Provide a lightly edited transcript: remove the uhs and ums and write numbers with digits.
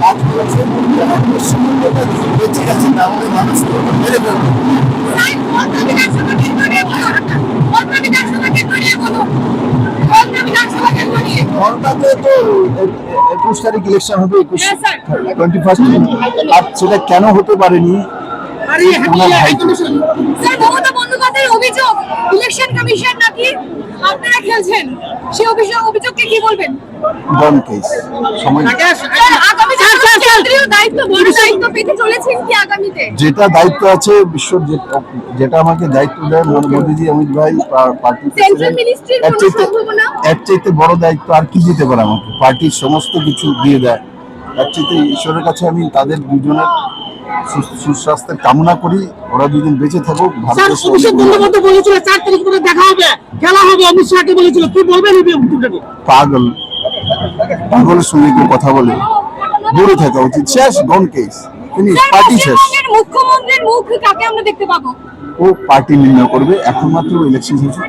কাজ করেছে পশ্চিমবঙ্গটা বেঁচে গেছে, না হলে মানুষ মেরে ফেলবে। নর্মাতে তো 21 তারিখ ইলেকশন হবে, 21 আর সেটা কেন হতে পারেনি ওনার ভাইকে। স্যার মমতা বন্দ্যোপাধ্যায়ের অভিযোগ ইলেকশন কমিশন নাকি আপনারা খেলছেন, সেই অভিযোগকে কি বলবেন? বন কেস সময় স্যার আগামী কেন্দ্রীয় দায়িত্ব, বড় দায়িত্ব পেতে চলেছেন কি আগামীতে? যেটা দায়িত্ব আছে বিশ্ব, যেটা আমাকে দায়িত্ব দেয় মোদীজি, অমিত ভাই, পার্টি সেন্ট্রাল মিনিস্ট্রির কোনো সম্ভাবনা? এর চাইতে বড় দায়িত্ব আর কি দিতে পারে আমাকে? পার্টির সমস্ত কিছু দিয়ে দেয়। এর চাইতে ঈশ্বরের কাছে আমি তাদের দুজনের সুস্বাস্থ্যের কামনা করি, ওরা দুজন বেঁচে থাকুক। অভিষেক বন্দ্যোপাধ্যায় বলেছিল 4 তারিখ পরে দেখা হবে, খেলা হবে, অমিত শাহকে বলেছিল, কি বলবেন এই বিষয়টা? পাগলের সঙ্গে কেউ কথা বলে, দূরে থাকা উচিত। শেষ, গন কেস, পার্টি শেষ। মুখ্যমন্ত্রীর মুখ কাকে আমরা দেখতে পাবো? ও পার্টি নির্ণয় করবে, এখন মাত্র ইলেকশন হয়েছে।